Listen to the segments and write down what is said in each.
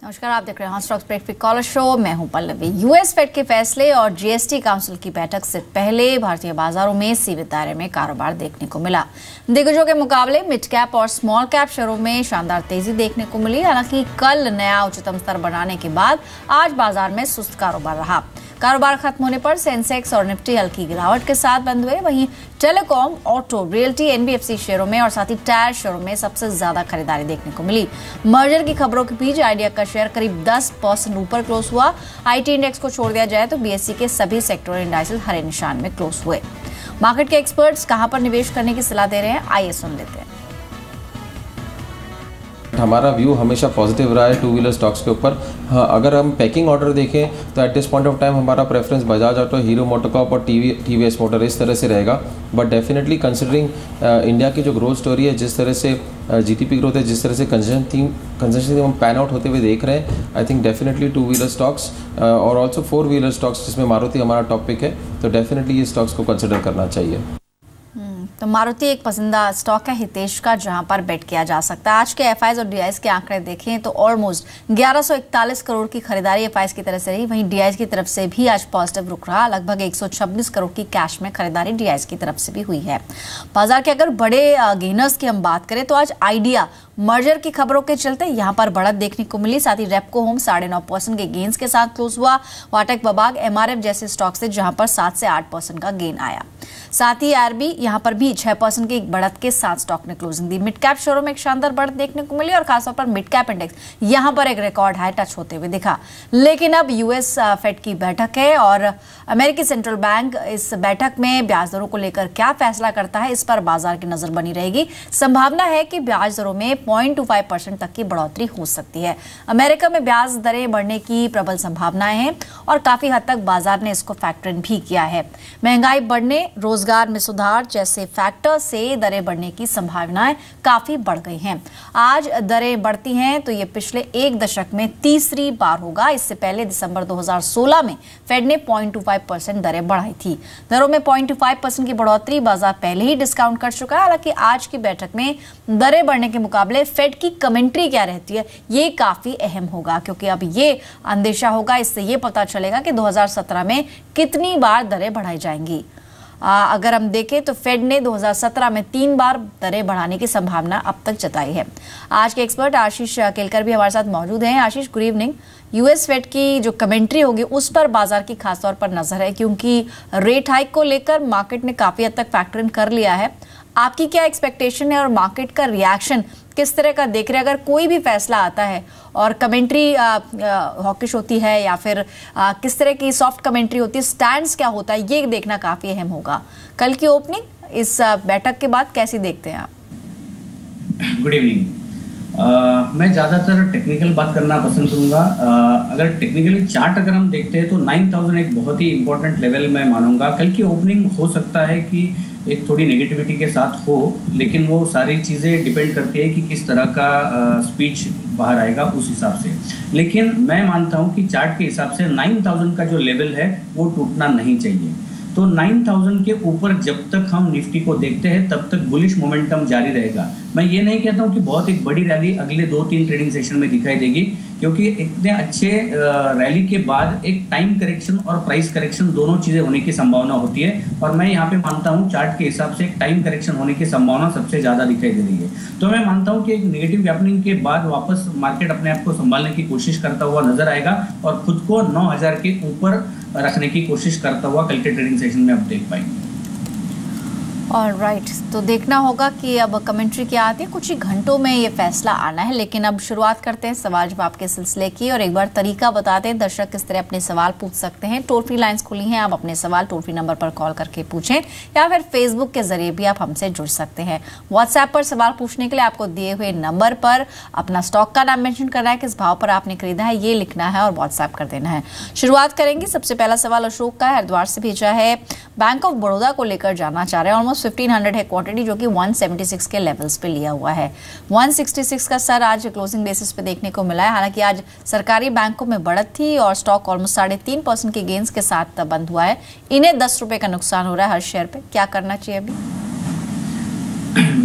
नमस्कार, आप देख रहे हैं स्टॉक्स ब्रेक कॉलर शो। मैं हूं पल्लवी। यूएस फेड के फैसले और जीएसटी काउंसिल की बैठक से पहले भारतीय बाजारों में सीमित दायरे में कारोबार देखने को मिला। दिग्गजों के मुकाबले मिड कैप और स्मॉल कैप शेयरों में शानदार तेजी देखने को मिली। हालांकि कल नया उच्चतम स्तर बनाने के बाद आज बाजार में सुस्त कारोबार रहा। कारोबार खत्म होने पर सेंसेक्स और निफ्टी हल्की गिरावट के साथ बंद हुए। वहीं टेलीकॉम, ऑटो, रियल्टी, एनबीएफसी शेयरों में और साथ ही टायर शेयरों में सबसे ज्यादा खरीदारी देखने को मिली। मर्जर की खबरों के बीच आइडिया का शेयर करीब 10% ऊपर क्लोज हुआ। आईटी इंडेक्स को छोड़ दिया जाए तो बीएसई के सभी सेक्टोरल इंडाइसेस हरे निशान में क्लोज हुए। मार्केट के एक्सपर्ट्स कहां पर निवेश करने की सलाह दे रहे हैं, आइए सुन लेते हैं। हमारा व्यू हमेशा पॉजिटिव रहा है टू व्हीलर स्टॉक्स के ऊपर। हाँ, अगर हम पैकिंग ऑर्डर देखें तो at this point of time हमारा preference Bajaj auto, Hero MotoCorp और टीवीएस मोटर इस तरह से रहेगा। बट डेफिनेटली कंसिडरिंग इंडिया की जो ग्रोथ स्टोरी है, जिस तरह से जीडीपी ग्रोथ है, जिस तरह से कंजम्पशन हम पैन आउट होते हुए देख रहे हैं, I think definitely two wheeler stocks और ऑल्सो फोर व्हीलर स्टॉक्स, जिसमें मारुति हमारा टॉपिक है, तो डेफिनेटली ये स्टॉक्स को कंसिडर करना चाहिए। तो मारुति एक पसंदीदा स्टॉक है हितेश का, जहां पर बेट किया जा सकता है। आज के एफआईज और डीआईज के आंकड़े देखें तो ऑलमोस्ट 1141 करोड़ की खरीदारी एफआईज की तरफ से रही। वहीं डीआईज की तरफ से भी आज पॉजिटिव रुख रहा। लगभग 126 करोड़ की कैश में खरीदारी डीआईज की तरफ से भी हुई है। बाजार के अगर बड़े गेनर्स की हम बात करें तो आज आइडिया मर्जर की खबरों के चलते यहां पर बढ़त देखने को मिली। साथ ही रेपको होम 9.5% के गेन्स के साथ क्लोज हुआ। वाटक वबाग, एमआरएफ जैसे स्टॉक से जहां पर 7 से 8% का गेन आया। साथ ही आरबी यहां पर भी 6% की एक बढ़त के साथ स्टॉक ने क्लोजिंग दी। मिड कैप शेयरों में एक शानदार बढ़त देखने को मिली और खासतौर पर मिड कैप इंडेक्स यहां पर एक रिकॉर्ड हाई टच होते हुए दिखा। लेकिन अब यूएस फेड की बैठक है और अमेरिकी सेंट्रल बैंक इस बैठक में ब्याज दरों को लेकर क्या फैसला करता है, इस पर बाजार की नजर बनी रहेगी। संभावना है कि ब्याज दरों में 0.25% तक की बढ़ोतरी हो सकती है। अमेरिका में ब्याज दरें बढ़ने की प्रबल संभावनाएं हैं और काफी हद तक बाजार ने इसको फैक्टर इन भी किया है। महंगाई बढ़ने, रोजगार में सुधार जैसे फैक्टर से दरें बढ़ने की संभावनाएं काफी बढ़ गई हैं। आज दरें बढ़ती हैं तो ये पिछले एक दशक में तीसरी बार होगा। इससे पहले दिसंबर 2016 में फेड ने 0.25% दरें बढ़ाई थी। दरों में 0.25% की बढ़ोतरी बाजार पहले ही डिस्काउंट कर चुका है। हालांकि आज की बैठक में दरें बढ़ने के मुकाबले फेड की कमेंट्री क्या रहती है, ये काफी अहम होगा, क्योंकि अब ये अंदेशा होगा, इससे ये पता चलेगा कि 2017 में कितनी बार दरें बढ़ाई जाएंगी। अगर हम देखें तो फेड ने 2017 में 3 बार दरें बढ़ाने की संभावना अब तक जताई है। आज के एक्सपर्ट आशीष केलकर भी हमारे साथ मौजूद हैं। आशीष, गुड इवनिंग। यूएस फेड की जो कमेंट्री होगी उस पर बाजार की खासतौर पर नजर है, क्योंकि रेट हाइक को लेकर मार्केट ने काफी हद तक फैक्टर इन कर लिया है। आपकी क्या एक्सपेक्टेशन है और मार्केट का रिएक्शन किस तरह का देख रहे हैं? अगर कोई भी फैसला आता है और कमेंट्री हॉकिश होती है या फिर किस तरह की सॉफ्ट कमेंट्री होती है, स्टैंड्स क्या होता है, ये देखना काफी अहम होगा। कल की ओपनिंग इस बैठक के बाद कैसी देखते हैं आप? Good evening. मैं ज़्यादातर टेक्निकल बात करना पसंद करूँगा। अगर टेक्निकली चार्ट अगर हम देखते हैं तो 9000 एक बहुत ही इंपॉर्टेंट लेवल मैं मानूंगा। कल की ओपनिंग हो सकता है कि एक थोड़ी नेगेटिविटी के साथ हो, लेकिन वो सारी चीज़ें डिपेंड करती है कि किस तरह का स्पीच बाहर आएगा उस हिसाब से। लेकिन मैं मानता हूँ कि चार्ट के हिसाब से 9000 का जो लेवल है वो टूटना नहीं चाहिए। तो 9000 के ऊपर जब तक हम निफ्टी को देखते हैं तब तक बुलिश मोमेंटम जारी रहेगा। मैं ये नहीं कहता हूँ कि बहुत एक बड़ी रैली अगले 2-3 ट्रेडिंग सेशन में दिखाई देगी, क्योंकि इतने अच्छे रैली के बाद एक टाइम करेक्शन और प्राइस करेक्शन दोनों चीज़ें होने की संभावना होती है। और मैं यहाँ पे मानता हूँ चार्ट के हिसाब से एक टाइम करेक्शन होने की संभावना सबसे ज़्यादा दिखाई दे रही है। तो मैं मानता हूँ कि एक नेगेटिव गैपनिंग के बाद वापस मार्केट अपने आप को संभालने की कोशिश करता हुआ नजर आएगा और खुद को 9000 के ऊपर रखने की कोशिश करता हुआ कल के ट्रेडिंग सेशन में आप देख पाएंगे। ऑलराइट, तो देखना होगा कि अब कमेंट्री क्या आती है। कुछ ही घंटों में ये फैसला आना है। लेकिन अब शुरुआत करते हैं सवाल जवाब के सिलसिले की और एक बार तरीका बताते हैं दर्शक किस तरह अपने सवाल पूछ सकते हैं। टोल फ्री लाइंस खुली हैं, आप अपने सवाल टोल फ्री नंबर पर कॉल करके पूछें या फिर फेसबुक के जरिए भी आप हमसे जुड़ सकते हैं। व्हाट्सएप पर सवाल पूछने के लिए आपको दिए हुए नंबर पर अपना स्टॉक का नाम मेंशन करना है, किस भाव पर आपने खरीदा है ये लिखना है और व्हाट्सएप कर देना है। शुरुआत करेंगे। सबसे पहला सवाल अशोक का है, हरिद्वार से भेजा है। बैंक ऑफ बड़ौदा को लेकर जानना चाह रहे हैं। ऑलमोस्ट 1500 है क्वांटिटी, जो कि 176 के लेवल्स पे लिया हुआ है। 166 का सर आज क्लोजिंग बेसिस पे देखने को मिला है। हालांकि आज सरकारी बैंकों में बढ़त थी और स्टॉक ऑलमोस्ट 3.5% के गेन्स के साथ बंद हुआ है। इन्हें 10 रुपए का नुकसान हो रहा है हर शेयर पे। क्या करना चाहिए अभी?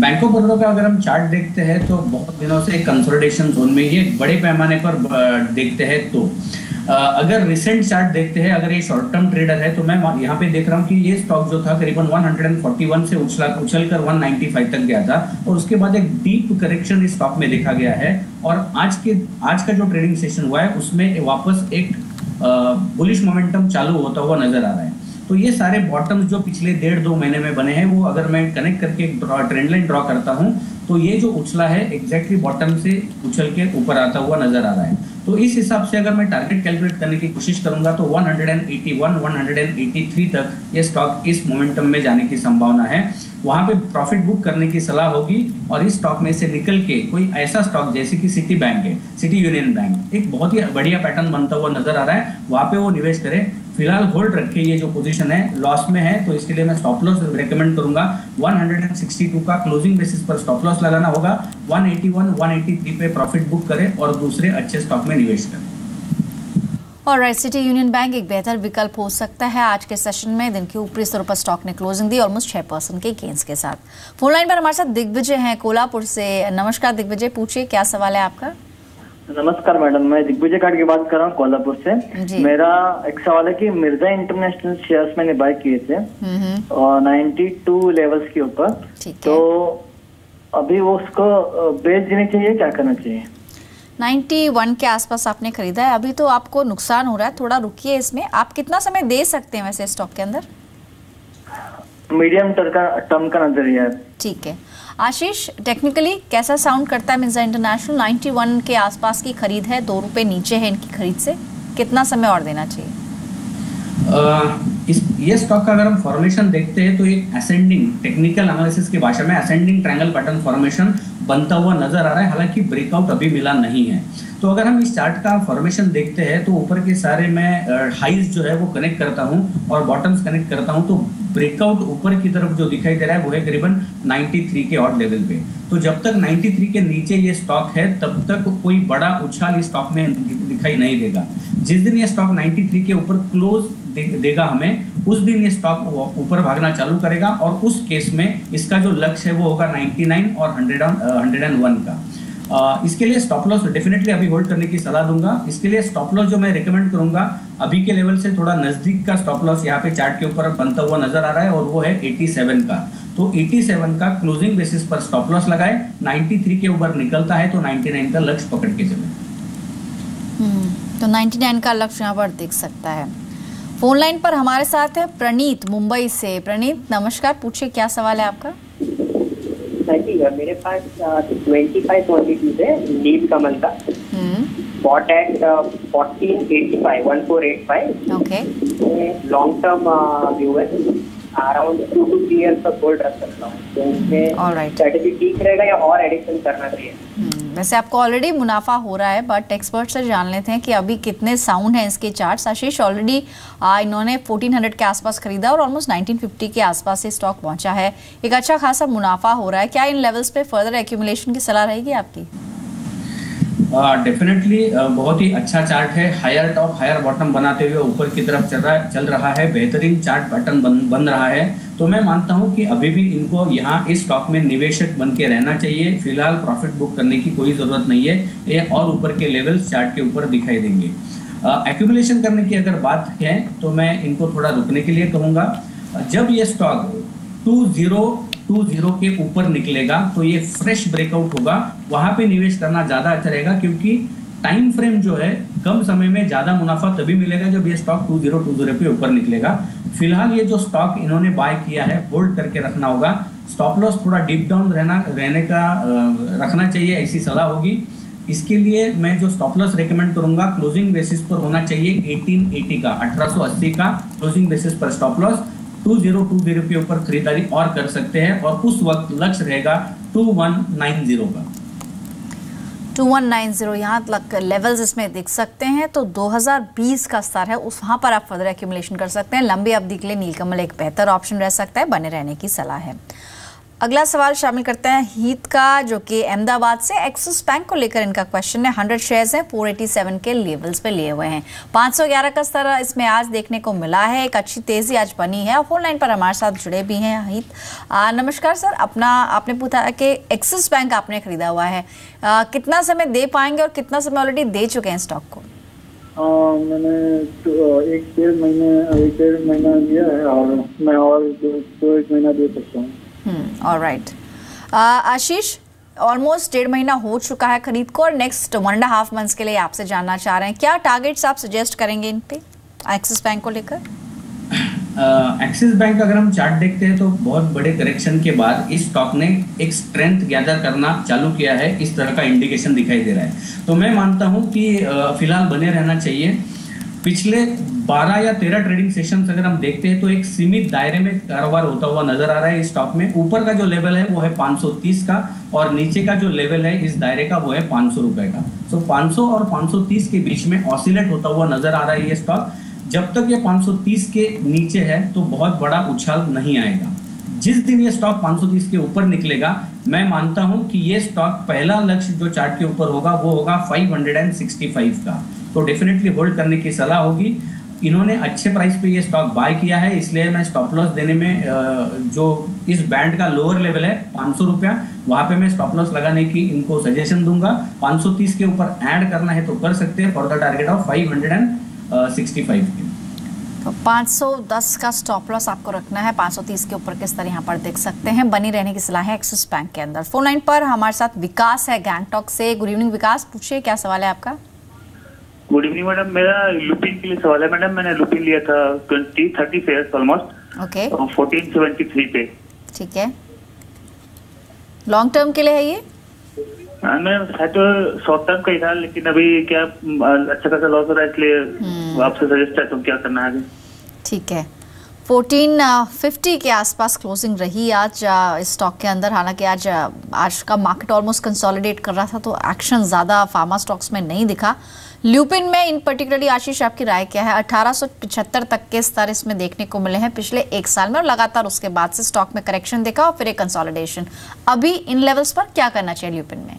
बैंक ऑफ बड़ौदा का अगर हम चार्ट देखते हैं तो बहुत दिनों से कंसोलिडेशन जोन में ये बड़े पैमाने पर देखते हैं तो अगर रिसेंट चार्ट देखते हैं, अगर ये शॉर्ट टर्म ट्रेडर है तो मैं यहाँ पे देख रहा हूँ कि ये स्टॉक जो था करीबन 141 से उछलकर 195 तक गया था और उसके बाद एक डीप करेक्शन इस स्टॉक में देखा गया है और आज का जो ट्रेडिंग सेशन हुआ है उसमें वापस एक बुलिश मोमेंटम चालू होता हुआ नजर आ रहा है। तो ये सारे बॉटम्स जो पिछले 1.5-2 महीने में बने हैं वो अगर मैं कनेक्ट करके एक ट्रेंड लाइन ड्रॉ करता हूँ तो ये जो उछला है एग्जैक्टली बॉटम से उछल के ऊपर आता हुआ नजर आ रहा है। तो इस हिसाब से अगर मैं टारगेट कैलकुलेट करने की कोशिश करूंगा तो 181, 183 तक ये स्टॉक इस मोमेंटम में जाने की संभावना है। वहां पे प्रॉफिट बुक करने की सलाह होगी और इस स्टॉक में से निकल के कोई ऐसा स्टॉक जैसे कि सिटी बैंक है, सिटी यूनियन बैंक एक बहुत ही बढ़िया पैटर्न बनता हुआ नजर आ रहा है, वहां पे वो निवेश करें। फिलहाल होल्ड रखे, ये जो पोजीशन है लॉस में है तो इसके लिए मैं स्टॉप लॉस रेकमेंड करूंगा। 162 का क्लोजिंग बेसिस पर स्टॉप लॉस लगाना होगा। 181, 183 पे प्रॉफिट बुक करें और दूसरे अच्छे स्टॉक में निवेश करें। ऑलराइट, सिटी यूनियन बैंक एक बेहतर विकल्प हो सकता है। आज के सेशन में दिन के ऊपरी स्तर पर स्टॉक ने क्लोजिंग दी ऑलमोस्ट 6% के गेंस के साथ। फोन लाइन पर हमारे साथ दिग्विजय हैं कोल्हापुर से। नमस्कार दिग्विजय, पूछिए क्या सवाल है आपका। नमस्कार मैडम, मैं दिग्विजय कार्ड की बात कर रहा हूँ कोल्हापुर से। मेरा एक सवाल है कि मिर्जा इंटरनेशनल शेयर्स मैंने बाय किए थे और 92 लेवल्स के ऊपर, तो अभी वो उसको बेच देनी चाहिए, क्या करना चाहिए? 91 के आसपास आपने खरीदा है, अभी तो आपको नुकसान हो रहा है, थोड़ा रुकिए इसमें। आप कितना समय दे सकते हैं वैसे स्टॉक के अंदर? मीडियम टर्म का नजरिया है। ठीक है आशीष, टेक्निकली कैसा साउंड करता है मिर्जा इंटरनेशनल? 91 के आसपास की खरीद है, 2 रुपए नीचे है इनकी खरीद से, कितना समय और देना चाहिए? ये स्टॉक का अगर हम फॉर्मेशन देखते हैं तो एक असेंडिंग, टेक्निकल एनालिसिस की भाषा में असेंडिंग ट्रायंगल पैटर्न फॉर्मेशन बनता हुआ नजर आ रहा है, हालांकि ब्रेकआउट अभी मिला नहीं है। तो अगर हम इस चार्ट का फॉर्मेशन देखते हैं तो ऊपर के सारे मैं हाइज जो है वो कनेक्ट करता हूं और बॉटम्स कनेक्ट करता हूं, तो ब्रेकआउट ऊपर की तरफ जो दिखाई दे रहा है वो है करीबन 93 के ऑड लेवल पे। तो जब तक 93 के नीचे ये स्टॉक है तब तक कोई बड़ा उछाल इस स्टॉक में दिखाई नहीं देगा। जिस दिन ये स्टॉक 93 के ऊपर क्लोज देगा हमें, उस दिन ये स्टॉक ऊपर भागना चालू करेगा और उस केस में इसका जो लक्ष्य है वो होगा 99 और 101 का। इसके लिए स्टॉप लॉस डेफिनेटली अभी होल्ड करने की सलाह दूंगा। इसके लिए स्टॉप लॉस जो मैं रिकमेंड करूंगा अभी के लेवल से थोड़ा नजदीक का स्टॉप लॉस यहाँ पे चार्ट के ऊपर बनता हुआ नजर आ रहा है और वो है 87 का। तो 87 का क्लोजिंग बेसिस पर स्टॉप लॉस लगाए, 93 के ऊपर निकलता है तो 99 का लक्ष्य पकड़ के चले। तो 99 का लक्ष्य यहाँ पर दिख सकता है। फोन लाइन पर हमारे साथ है प्रणीत मुंबई से। प्रणीत नमस्कार, पूछिए क्या सवाल है आपका। मेरे पास 25 क्वांटिटीज है नील कमल का, bought at 1485 okay. Long term view है, अराउंड 2 to 3 years तक होल्ड रख सकता हूँ, तो इसमें स्ट्रेटेजी ठीक रहेगा या और एडिशन करना चाहिए? वैसे आपको ऑलरेडी मुनाफा हो रहा है, बट एक्सपर्ट से जान लेते हैं कि अभी कितने साउंड हैं इसके चार्ट्स। आशीष, ऑलरेडी इन्होंने 1400 के आसपास खरीदा और ऑलमोस्ट 1950 के आसपास से स्टॉक पहुंचा है, एक अच्छा खासा मुनाफा हो रहा है। क्या इन लेवल्स पे फर्दर एक्यूमुलेशन की सलाह रहेगी आपकी? डेफिनेटली बहुत ही अच्छा चार्ट है, हायर टॉप हायर बॉटम बनाते हुए ऊपर की तरफ चल रहा है, बेहतरीन चार्ट पैटर्न बन रहा है। तो मैं मानता हूं कि अभी भी इनको यहाँ इस स्टॉक में निवेशक बन के रहना चाहिए। फिलहाल प्रॉफिट बुक करने की कोई ज़रूरत नहीं है, ये और ऊपर के लेवल्स चार्ट के ऊपर दिखाई देंगे। एक्यूमुलेशन करने की अगर बात है तो मैं इनको थोड़ा रुकने के लिए कहूँगा। जब ये स्टॉक 2020 के ऊपर निकलेगा तो ये फ्रेश ब्रेकआउट होगा, वहां पे निवेश करना ज्यादा अच्छा रहेगा, क्योंकि टाइम फ्रेम जो है कम समय में ज्यादा मुनाफा तभी मिलेगा जब ये स्टॉक 2020 पे ऊपर निकलेगा। फिलहाल ये जो स्टॉक इन्होंने बाय किया है होल्ड करके रखना होगा। स्टॉप लॉस थोड़ा डीप डाउन रखना चाहिए, ऐसी सलाह होगी। इसके लिए मैं जो स्टॉप लॉस रेकमेंड करूंगा क्लोजिंग बेसिस पर होना चाहिए 1880 का, 1880 का क्लोजिंग बेसिस पर स्टॉप लॉस। 2020 के ऊपर खरीदारी और कर सकते हैं और उस वक्त लक्ष्य रहेगा 2190 का। 2190 यहाँ तक लेवल्स इसमें दिख सकते हैं। तो 2020 का स्तर है, उस वहां पर आप फर्दर एक्यूमुलेशन कर सकते हैं। लंबी अवधि के लिए नीलकमल एक बेहतर ऑप्शन रह सकता है, बने रहने की सलाह है। अगला सवाल शामिल करते हैं हीत का, जो कि अहमदाबाद से एक्सिस बैंक को लेकर इनका क्वेश्चन है। 100 शेयर्स हैं, 487 के लेवल्स पे लिए हुए हैं। 511 का स्तर इसमें आज देखने को मिला है। एक अच्छी तेजी आज बनी है। फोन लाइन पर हमारे साथ जुड़े भी हैं हीत। नमस्कार सर, आपने पूछा कि एक्सिस बैंक आपने खरीदा हुआ है, कितना समय दे पाएंगे और कितना समय ऑलरेडी दे चुके हैं स्टॉक को? मैंने एक डेढ़ महीना दिया है और मैं और एक महीना दे सकता हूँ। ऑलराइट आशीष, ऑलमोस्ट 1.5 महीना हो चुका है खरीद को और नेक्स्ट 1.5 मंथ्स के लिए आपसे जानना चाह रहे हैं क्या टारगेट्स आप सजेस्ट करेंगे इन पे एक्सिस बैंक को लेकर? एक्सिस बैंक अगर हम चार्ट देखते हैं तो बहुत बड़े करेक्शन के बाद इस स्टॉक ने एक स्ट्रेंथ गैदर करना चालू किया है। इस तरह का इंडिकेशन दिखाई दे रहा है, तो मैं मानता हूं कि फिलहाल बने रहना चाहिए। पिछले 12 या 13 ट्रेडिंग सेशंस अगर हम देखते हैं तो एक सीमित दायरे में कारोबार होता हुआ नजर आ रहा है इस स्टॉक में। ऊपर का जो लेवल है वो है 530 का और नीचे का जो लेवल है इस दायरे का वो है 500 रुपए का। सो 500 और 530 के बीच में ऑसिलेट होता हुआ नजर आ रहा है ये स्टॉक। जब तक ये 530 के नीचे है तो बहुत बड़ा उछाल नहीं आएगा। जिस दिन ये स्टॉक 530 के ऊपर निकलेगा, मैं मानता हूं कि ये स्टॉक पहला लक्ष्य जो चार्ट के ऊपर होगा वो होगा 565 का। तो डेफिनेटली होल्ड करने की सलाह होगी। इन्होंने अच्छे प्राइस पे ये स्टॉक बाय किया है, इसलिए मैं स्टॉप लॉस देने में जो इस बैंड का लोअर लेवल है 500 रुपया, वहां पे मैं स्टॉप लॉस लगाने की इनको सजेशन दूंगा। 530 के ऊपर ऐड करना है तो कर सकते हैं फॉर द टारगेट ऑफ 565 के। तो 510 का स्टॉप लॉस आपको रखना है। 530 के ऊपर किस तरह यहाँ पर देख सकते हैं। बनी रहने की सलाह है एक्सिस बैंक के अंदर। फोन लाइन पर हमारे साथ विकास है गैंगटॉक से। गुड इवनिंग विकास, पूछिए क्या सवाल है आपका? गुड इवनिंग मैडम, मेरा लुपिन के लिए सवाल है। मैडम मैंने लुपिन लिया था 30 शेयर्स ऑलमोस्ट, ओके, 1473 पे। ठीक है, लॉन्ग टर्म के लिए है ये? मैं शायद शॉर्ट टर्म का ही था, लेकिन अभी क्या अच्छा खासा लॉस हो रहा है, इसलिए आपसे सजेस्ट है तो क्या करना है आगे। ठीक है, 1450 के आसपास क्लोजिंग रही आज इस स्टॉक के अंदर। हालांकि आज का मार्केट ऑलमोस्ट कंसोलिडेट कर रहा था तो एक्शन ज्यादा फार्मा स्टॉक्स में नहीं दिखा। ल्यूपिन में इन पर्टिकुलरली आशीष आपकी राय क्या है? 1875 तक के स्तर इसमें देखने को मिले हैं पिछले 1 साल में और लगातार उसके बाद से स्टॉक में करेक्शन देखा और फिर एक कंसोलिडेशन। अभी इन लेवल्स पर क्या करना चाहिए ल्यूपिन में?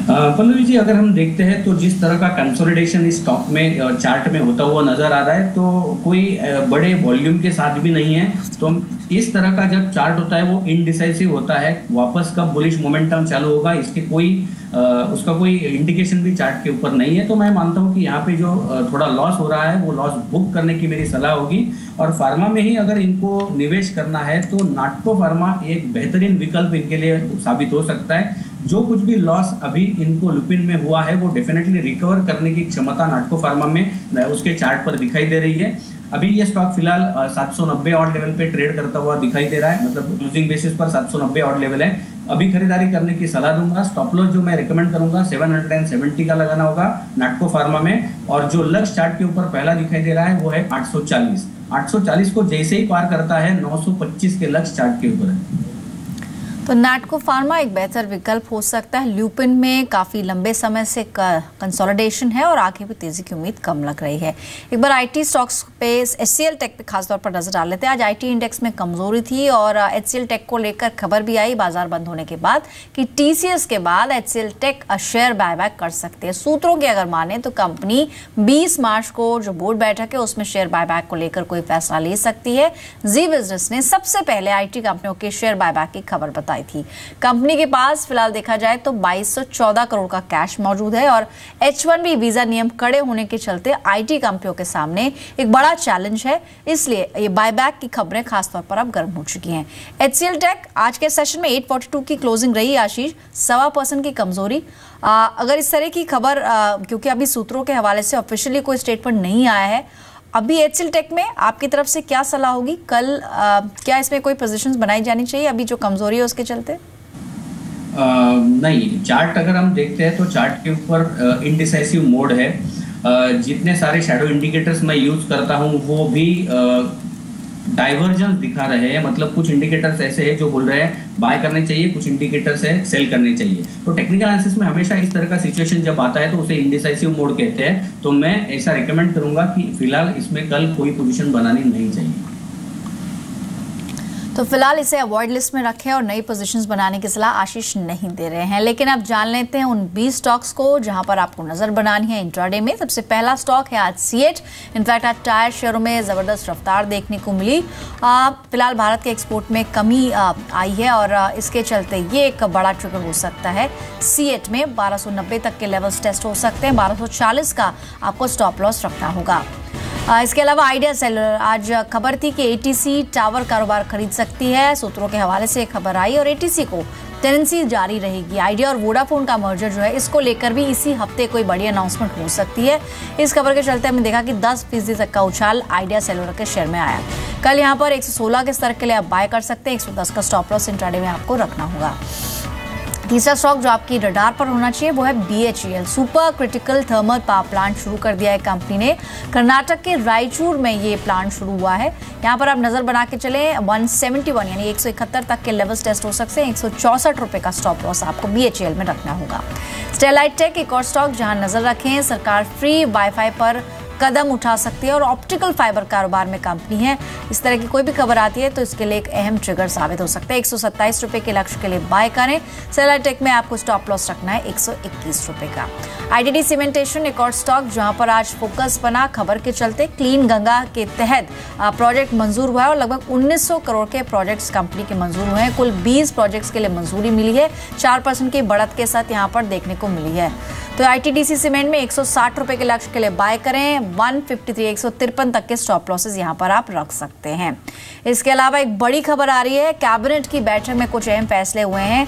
पल्लवी जी, अगर हम देखते हैं तो जिस तरह का कंसोलिडेशन इस स्टॉक में चार्ट में होता हुआ नजर आ रहा है तो कोई बड़े वॉल्यूम के साथ भी नहीं है। तो इस तरह का जब चार्ट होता है वो इनडिसाइसिव होता है। वापस कब बुलिश मोमेंटम चालू होगा इसके उसका कोई इंडिकेशन भी चार्ट के ऊपर नहीं है। तो मैं मानता हूं कि यहाँ पे जो थोड़ा लॉस हो रहा है वो लॉस बुक करने की मेरी सलाह होगी। और फार्मा में ही अगर इनको निवेश करना है तो नाटको फार्मा एक बेहतरीन विकल्प इनके लिए साबित हो सकता है। जो कुछ भी लॉस अभी इनको लुपिन में हुआ है वो डेफिनेटली रिकवर करने की क्षमता नाटको फार्मा में उसके चार्ट पर दिखाई दे रही है। अभी ये स्टॉक फिलहाल 790 ऑड लेवल पे ट्रेड करता हुआ दिखाई दे रहा है, मतलब क्लोजिंग बेसिस पर 790 ऑड लेवल है। अभी खरीदारी करने की सलाह दूंगा। स्टॉप लॉस जो मैं रिकमेंड करूंगा 770 का लगाना होगा नाटको फार्मा में। और जो लक्ष्य चार्ट के ऊपर पहला दिखाई दे रहा है वो है 840 को जैसे ही पार करता है 925 के लक्ष्य चार्ट के ऊपर है। तो नाटको फार्मा एक बेहतर विकल्प हो सकता है। ल्यूपिन में काफी लंबे समय से कंसोलिडेशन है और आगे भी तेजी की उम्मीद कम लग रही है। एक बार आईटी स्टॉक्स पे एचसीएल टेक पे खासतौर पर नजर डाल लेते हैं। आज आईटी इंडेक्स में कमजोरी थी और एचसीएल टेक को लेकर खबर भी आई बाजार बंद होने के बाद कि टीसीएस के बाद एचसीएल टेक शेयर बायबैक कर सकते हैं। सूत्रों की अगर माने तो कंपनी 20 मार्च को जो बोर्ड बैठक है उसमें शेयर बायबैक को लेकर कोई फैसला ले सकती है। जी बिजनेस ने सबसे पहले आईटी कंपनियों के शेयर बायबैक की खबर बताई थी। कंपनी के पास फिलहाल देखा जाए तो 2214 करोड़ का कैश मौजूद है और H1B वीजा नियम कड़े होने के चलते आईटी कंपनियों के सामने एक बड़ा चैलेंज है। इसलिए ये बायबैक की खबरें खासतौर पर अब गर्म हो चुकी हैं। HCL टेक आज के सेशन में 842 की क्लोजिंग रही। आशीष, 1.25% की कमजोरी। अगर इस तरह की खबर क्योंकि अभी सूत्रों के हवाले से ऑफिशियली कोई स्टेटमेंट नहीं आया है, अभी HCL टेक में आपकी तरफ से क्या सलाह होगी? कल क्या इसमें कोई पोजीशंस बनाई जानी चाहिए अभी जो कमजोरी है उसके चलते? नहीं, चार्ट अगर हम देखते हैं तो चार्ट के ऊपर इनडिसाइसिव मोड है। जितने सारे शैडो इंडिकेटर्स मैं यूज करता हूं वो भी डाइवर्जेंस दिखा रहे हैं। मतलब कुछ इंडिकेटर्स ऐसे हैं जो बोल रहे हैं बाय करने चाहिए, कुछ इंडिकेटर्स है सेल करने चाहिए। तो टेक्निकल एनालिसिस में हमेशा इस तरह का सिचुएशन जब आता है तो उसे इंडिसाइसिव मोड कहते हैं। तो मैं ऐसा रिकमेंड करूंगा कि फिलहाल इसमें कल कोई पोजीशन बनानी नहीं चाहिए। तो फिलहाल इसे अवॉइड लिस्ट में रखें और नई पोजीशंस बनाने की सलाह आशीष नहीं दे रहे हैं। लेकिन अब जान लेते हैं उन 20 स्टॉक्स को जहां पर आपको नजर बनानी है इंट्राडे में। सबसे पहला स्टॉक है आज सीएट। इनफैक्ट आज टायर शेयरों में जबरदस्त रफ्तार देखने को मिली। फिलहाल भारत के एक्सपोर्ट में कमी आई है और इसके चलते ये एक बड़ा ट्रिगर हो सकता है। सीएट में 1290 तक के लेवल्स टेस्ट हो सकते हैं। 1240 का आपको स्टॉप लॉस रखना होगा। इसके अलावा आइडिया सेलुलर, आज खबर थी कि एटीसी टावर कारोबार खरीद सकती है। सूत्रों के हवाले से खबर आई और एटीसी को टेनेंसी जारी रहेगी। आइडिया और वोडाफोन का मर्जर जो है, इसको लेकर भी इसी हफ्ते कोई बड़ी अनाउंसमेंट हो सकती है। इस खबर के चलते हमने देखा कि 10% तक का उछाल आइडिया सेलुलर के शेयर में आया। कल यहाँ पर 116 के स्तर के लिए आप बाय कर सकते हैं। 110 का स्टॉप लॉस इंट्राडे में आपको रखना होगा। तीसरा स्टॉक जो आपकी रडार पर होना चाहिए वो है BHEL. Super critical thermal power plant शुरू कर दिया है कंपनी ने। कर्नाटक के रायचूर में ये प्लांट शुरू हुआ है। यहाँ पर आप नजर बना के चले 171 यानी 171 तक के लेवल्स टेस्ट हो सकते हैं। 164 रुपए का स्टॉप लॉस आपको बीएचईएल में रखना होगा। स्टेलाइट टेक एक और स्टॉक जहां नजर रखें। सरकार फ्री वाईफाई पर कदम उठा सकती है और ऑप्टिकल फाइबर कारोबार में कंपनी है। इस तरह की कोई भी खबर आती है तो इसके लिए एक अहम ट्रिगर साबित हो सकता है। 127 रुपए के लक्ष्य के लिए बाय करें। स्टेलाइट टेक में आपको स्टॉप लॉस रखना है 121 रुपए का। आईटीडी सीमेंटेशन एक और स्टॉक जहां पर आज फोकस बना खबर के चलते। क्लीन गंगा के तहत प्रोजेक्ट मंजूर हुआ है और लगभग 1900 करोड़ के प्रोजेक्ट्स कंपनी के मंजूर हुए हैं। कुल 20 प्रोजेक्ट्स के लिए मंजूरी मिली है। 4% की बढ़त के साथ यहाँ पर देखने को मिली है। तो आईटीडीसी सीमेंट में 160 रुपए के लक्ष्य के लिए बाय करें। 153 तक के स्टॉप लॉसेस यहां पर आप रख सकते हैं। इसके अलावा एक बड़ी खबर आ रही है। कैबिनेट की बैठक में कुछ अहम फैसले हुए हैं।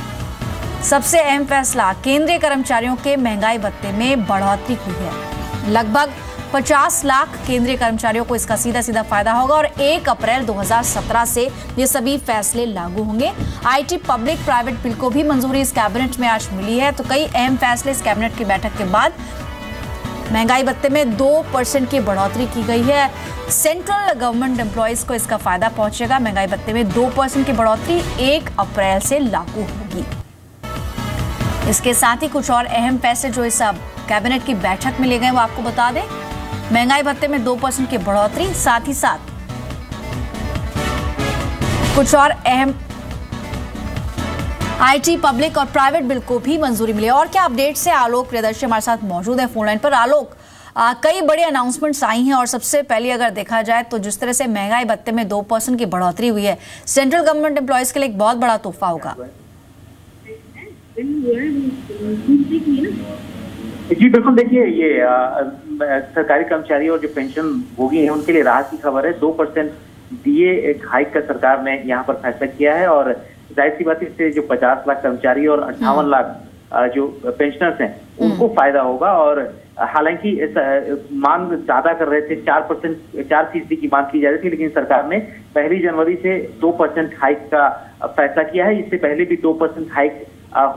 सबसे अहम फैसला, केंद्रीय कर्मचारियों के महंगाई भत्ते में बढ़ोतरी हुई है। लगभग 50 लाख केंद्रीय कर्मचारियों को इसका सीधा सीधा फायदा होगा और 1 अप्रैल 2017 से ये सभी फैसले लागू होंगे। आईटी पब्लिक प्राइवेट बिल को भी मंजूरी इस कैबिनेट में आज मिली है। तो कई अहम फैसले इस कैबिनेट की बैठक के बाद। महंगाई भत्ते में 2% की बढ़ोतरी की गई है। सेंट्रल गवर्नमेंट एम्प्लॉयज को इसका फायदा पहुंचेगा। महंगाई भत्ते में 2% की बढ़ोतरी 1 अप्रैल से लागू होगी। इसके साथ ही कुछ और अहम फैसले जो इस कैबिनेट की बैठक में लिए गए वो आपको बता दें। महंगाई भत्ते में 2% की बढ़ोतरी, साथ ही साथ कुछ और अहम आईटी पब्लिक और प्राइवेट बिल को भी मंजूरी मिली। और क्या अपडेट से आलोक प्रियदर्शी हमारे साथ मौजूद है फोन लाइन पर। आलोक, कई बड़ी अनाउंसमेंट्स आई हैं और सबसे पहले अगर देखा जाए तो जिस तरह से महंगाई भत्ते में 2% की बढ़ोतरी हुई है, सेंट्रल गवर्नमेंट एम्प्लॉयज के लिए एक बहुत बड़ा तोहफा होगा। जी बिल्कुल, देखिए ये सरकारी कर्मचारी और जो पेंशन भोगी हैं उनके लिए राहत की खबर है। 2% दिए एक हाइक का सरकार ने यहाँ पर फैसला किया है और जाहिर सी बात है इससे जो 50 लाख कर्मचारी और 58 लाख जो पेंशनर्स हैं उनको फायदा होगा। और हालांकि मांग ज्यादा कर रहे थे, 4% की मांग की जा रही थी, लेकिन सरकार ने 1 जनवरी से 2% हाइक का फैसला किया है। इससे पहले भी 2% हाइक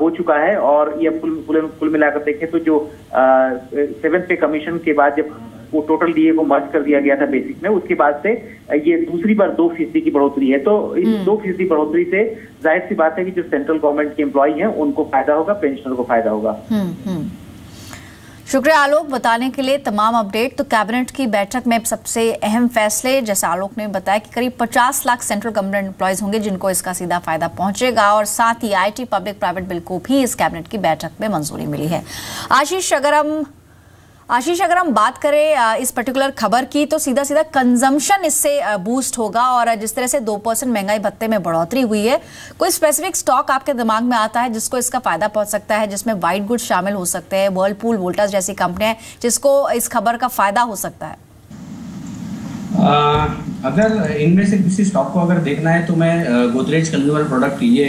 हो चुका है और ये कुल मिलाकर देखें तो जो 7th पे कमीशन के बाद जब वो टोटल डीए को मर्ज कर दिया गया था बेसिक में, उसके बाद से ये दूसरी बार 2% की बढ़ोतरी है। तो इस 2% बढ़ोतरी से जाहिर सी बात है कि जो सेंट्रल गवर्नमेंट के एम्प्लॉई हैं उनको फायदा होगा, पेंशनर को फायदा होगा। शुक्रिया आलोक बताने के लिए तमाम अपडेट। तो कैबिनेट की बैठक में सबसे अहम फैसले, जैसे आलोक ने बताया कि करीब 50 लाख सेंट्रल गवर्नमेंट एम्प्लॉयज होंगे जिनको इसका सीधा फायदा पहुंचेगा और साथ ही आईटी पब्लिक प्राइवेट बिल को भी इस कैबिनेट की बैठक में मंजूरी मिली है। आशीष, अगर हम बात करें इस पर्टिकुलर खबर की तो सीधा सीधा कंजम्पशन इससे बूस्ट होगा और जिस तरह से 2% महंगाई भत्ते में बढ़ोतरी हुई है, कोई स्पेसिफिक स्टॉक आपके दिमाग में आता है जिसको इसका फायदा पहुंच सकता है, जिसमें वाइट गुड्स शामिल हो सकते हैं, व्हर्लपूल, वोल्टास जैसी कंपनियां जिसको इस खबर का फायदा हो सकता है? अगर इनमें से किसी स्टॉक को अगर देखना है तो मैं गोदरेज कंज्यूमर प्रोडक्ट, ये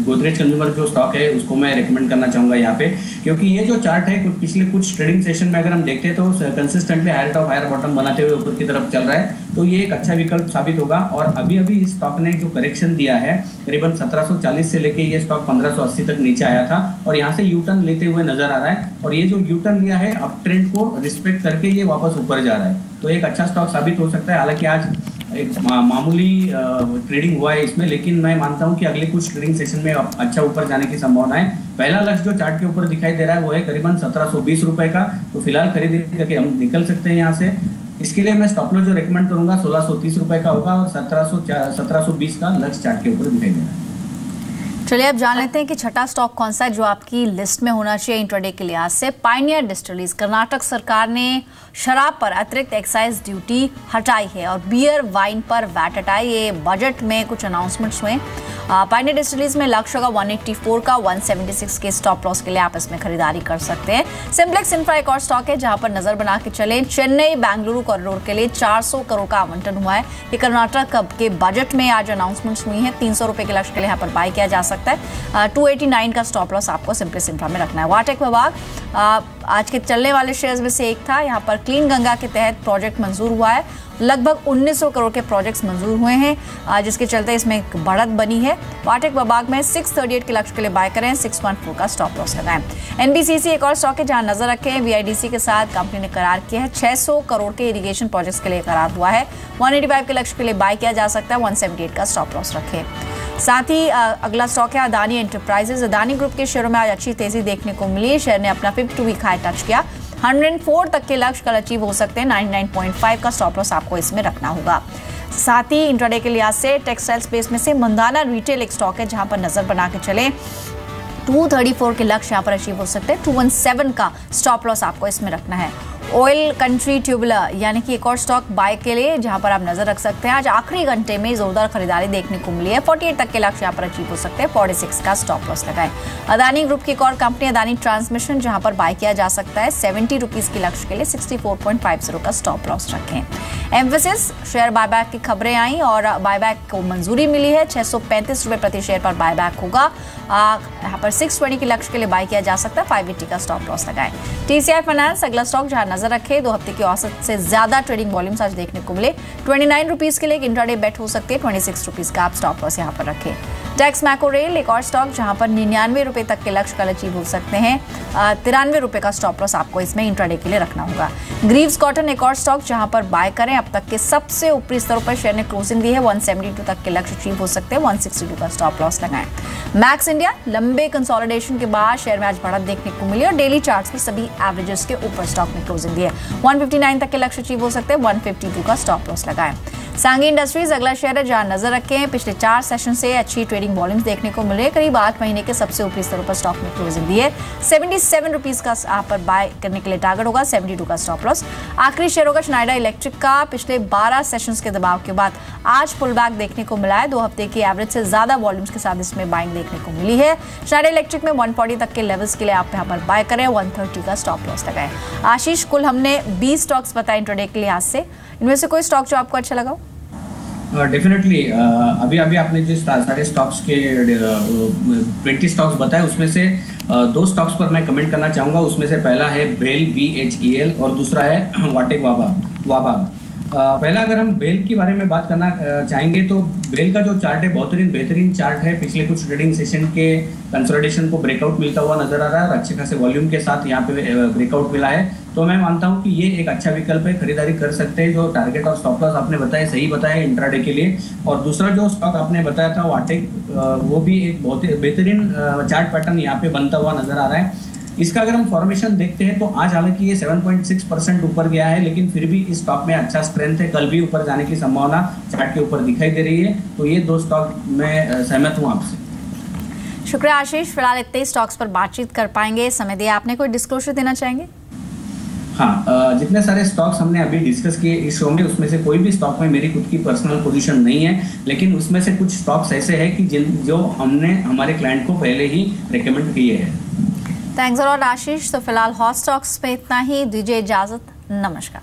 गोदरेज कंज्यूमर जो स्टॉक है उसको मैं रेकमेंड करना चाहूंगा यहाँ पे, क्योंकि ये जो चार्ट है पिछले कुछ ट्रेडिंग सेशन में अगर हम देखते हैं तो consistently higher top higher bottom बनाते हुए ऊपर की तरफ चल रहा है, तो ये एक अच्छा विकल्प साबित होगा। और अभी अभी इस स्टॉक ने जो करेक्शन दिया है करीबन 1740 से लेके ये स्टॉक 1580 तक नीचे आया था और यहाँ से यू टर्न लेते हुए नजर आ रहा है और ये जो यू टर्न लिया है अप ट्रेंड को रिस्पेक्ट करके ये वापस ऊपर जा रहा है, तो एक अच्छा स्टॉक साबित हो सकता है। हालांकि आज एक मामूली ट्रेडिंग हुआ है इसमें, लेकिन मैं मानता हूं कि अगले कुछ ट्रेडिंग सेशन में अच्छा ऊपर जाने की संभावना है। पहला लक्ष्य जो चार्ट के ऊपर दिखाई दे रहा है वो है करीबन 1720 रुपए का, तो फिलहाल खरीदी करके हम निकल सकते हैं यहाँ से। इसके लिए मैं स्टॉप लॉस जो रेकमेंड करूंगा 1630 रुपए का होगा और 1720 का लक्ष्य चार्ट के ऊपर दिखाई दे रहा है। चलिए अब जान लेते हैं कि छठा स्टॉक कौन सा है जो आपकी लिस्ट में होना चाहिए इंट्राडे के लिहाज से। Pioneer distilleries. कर्नाटक सरकार ने शराब पर अतिरिक्त एक्साइज ड्यूटी हटाई है और बियर वाइन पर वैट हटाई। ये बजट में कुछ अनाउंसमेंट्स हुए। पायनियर डिस्टिलरीज में लक्ष्य होगा 184 का, 176 के स्टॉप लॉस के लिए आप इसमें खरीदारी कर सकते हैं। सिंप्लेक्स इंफ्रा एक और स्टॉक है जहां पर नजर बना के चले। चेन्नई बेंगलुरु कॉरिडोर के लिए 400 करोड़ का आवंटन हुआ है। ये कर्नाटक के बजट में आज अनाउंसमेंट्स हुई हैं। 300 रुपए के लक्ष्य के लिए यहाँ पर बाय किया जा सकता है। 289 का स्टॉप लॉस आपको सिंप्लेक्स इंफ्रा में रखना है। वाटेक विभाग आज के चलने वाले शेयर्स में से एक था। यहाँ पर क्लीन गंगा के तहत प्रोजेक्ट मंजूर हुआ है। लगभग 1900 करोड़ के प्रोजेक्ट्स मंजूर हुए हैं जिसके चलते इसमें एक बढ़त बनी है। वाटेक विभाग में 638 के लक्ष्य के लिए बाय करें, 614 का स्टॉप लॉस लगाएं। एनबीसीसी एक और स्टॉक है जहां नजर रखें। वीआईडीसी के साथ कंपनी ने करार किया है। 600 करोड़ के इरिगेशन प्रोजेक्ट्स के लिए करार हुआ है। 185 के लक्ष्य के लिए बाय किया जा सकता है। 178 का स्टॉप लॉस रखें। साथ ही अगला स्टॉक है अदानी एंटरप्राइजेज। अदानी ग्रुप के शेयरों में आज अच्छी तेजी देखने को मिली। शेयर ने अपना 52 वीक हाई टच किया। 104 तक के लक्ष्य कल अचीव हो सकते हैं। 99.5 का स्टॉप लॉस आपको इसमें रखना होगा। साथ ही इंट्राडे के लिहाज से टेक्सटाइल स्पेस में से मंदाना रिटेल एक स्टॉक है जहां पर नजर बना के चले। 234 के लक्ष्य यहाँ पर अचीव हो सकते हैं। 217 का स्टॉप लॉस आपको इसमें रखना है। ऑयल कंट्री ट्यूबुलर यानी कि एक और स्टॉक बाय के लिए जहां पर आप नजर रख सकते हैं। आज आखिरी घंटे में जोरदार खरीदारी देखने को मिली है। 48 तक के लक्ष्य यहाँ पर अचीव हो सकते हैं। 46 का स्टॉप लॉस लगाएं। अदानी ग्रुप की एक और कंपनी अदानी ट्रांसमिशन जहां पर बाय किया जा सकता है। 70 रुपीज के लक्ष्य के लिए 64.50 का स्टॉप लॉस रखें। एम्फेसिस शेयर बायबैक की खबरें आई और बायबैक को मंजूरी मिली है। 635 रुपए प्रति शेयर पर बायबैक होगा। यहाँ पर 620 के लक्ष्य के लिए बाय किया जा सकता है। 580 का स्टॉप लॉस लगाएं। टीसीआई फाइनेंस अगला स्टॉक जहां नजर रखे। 2 हफ्ते की औसत से ज्यादा ट्रेडिंग वॉल्यूम्स आज देखने को मिले। 29 रुपीज के लिए इंट्राडे बेट हो सकती है। 26 रुपीज का आप स्टॉप लॉस यहाँ पर रखें। टैक्स मैको रेल एक और स्टॉक जहां पर 99 रुपए तक के लक्ष्य कल अचीव हो सकते हैं। 93 रुपए का स्टॉप लॉस आपको इसमें इंट्राडे के लिए रखना होगा। ग्रीव्स कॉटन एक और स्टॉक जहां पर बाय करें। अब तक के सबसे ऊपरी स्तरों पर शेयर ने क्लोजिंग दी है। 172 तक के लक्ष्य अचीव हो सकते हैं। 162 का स्टॉप लॉस लगाएं। मैक्स इंडिया लंबे कंसोलिडेशन के बाद शेयर में आज बढ़त देखने को मिली और डेली चार्ट्स पर सभी एवरेजेस के ऊपर स्टॉक में क्लोजिंग दी है। 159 तक के लक्ष्य अचीव हो सकते हैं। 152 का स्टॉप लॉस लगाएं। सांगी इंडस्ट्रीज अगला शेयर है जहां नजर रखें। पिछले 4 सेशन से अच्छी ट्रेडिंग वॉल्यूम्स देखने को मिले। करीब 8 महीने के सबसे ऊपरी स्तरों पर स्टॉक में क्लोजिंग दी है। 77 रुपीज का आप पर बाय करने के लिए टारगेट होगा। 72 का स्टॉप लॉस। आखिरी शेयर होगा स्नाइडर इलेक्ट्रिक का। पिछले 12 सेशंस के दबाव के बाद आज पुल बैक देखने को मिला है। 2 हफ्ते की एवरेज से ज्यादा वॉल्यूम्स के साथ इसमें बाइंग देखने को मिली है। स्नाइडर इलेक्ट्रिक में 140 तक के लेवल्स के लिए आप यहाँ पर बाय करें। 130 का स्टॉप लॉस लगाएं। आशीष, कुल हमने 20 स्टॉक्स बताए इंट्राडे के लिहाज से। इनमें से कोई स्टॉक जो आपको अच्छा लगा? डेफिनेटली अभी आपने जो सारे स्टॉक्स के 20 स्टॉक्स बताए उसमें से 2 स्टॉक्स पर मैं कमेंट करना चाहूँगा। उसमें से पहला है बेल BHEL और दूसरा है वाटेक वाबा। पहला अगर हम बेल के बारे में बात करना चाहेंगे तो बेल का जो चार्ट है बेहतरीन चार्ट है। पिछले कुछ ट्रेडिंग सेशन के कंसोलिडेशन को ब्रेकआउट मिलता हुआ नजर आ रहा है और अच्छे खासे वॉल्यूम के साथ यहाँ पे ब्रेकआउट मिला है। तो मैं मानता हूँ कि ये एक अच्छा विकल्प है, खरीदारी कर सकते हैं। जो टारगेट और स्टॉप लॉस आपने बताया सही बताया इंट्राडे के लिए। और दूसरा जो स्टॉक आपने बताया था वाटेक, वो भी एक बहुत ही बेहतरीन चार्ट पैटर्न यहाँ पे बनता हुआ नजर आ रहा है। इसका अगर हम फॉर्मेशन देखते हैं तो आज हालांकि ये 7.6% ऊपर गया है, लेकिन फिर भी इस स्टॉक में अच्छा स्ट्रेंथ है। कल भी ऊपर जाने की संभावना चार्ट के ऊपर दिखाई दे रही है। तो ये 2 स्टॉक में सहमत हूँ आपसे। शुक्रिया आशीष। फिलहाल इतने स्टॉक्स पर बातचीत कर पाएंगे, समय दिया आपने। कोई डिस्क्लोजर देना चाहेंगे? हाँ, जितने सारे स्टॉक्स हमने अभी डिस्कस किए इस शो में, उसमें से कोई भी स्टॉक में मेरी खुद की पर्सनल पोजीशन नहीं है, लेकिन उसमें से कुछ स्टॉक्स ऐसे हैं कि जो हमने हमारे क्लाइंट को पहले ही रेकमेंड किए हैं। थैंक्स अ लॉट आशीष। तो फिलहाल हॉट स्टॉक्स पे इतना ही, दीजिए इजाजत। नमस्कार।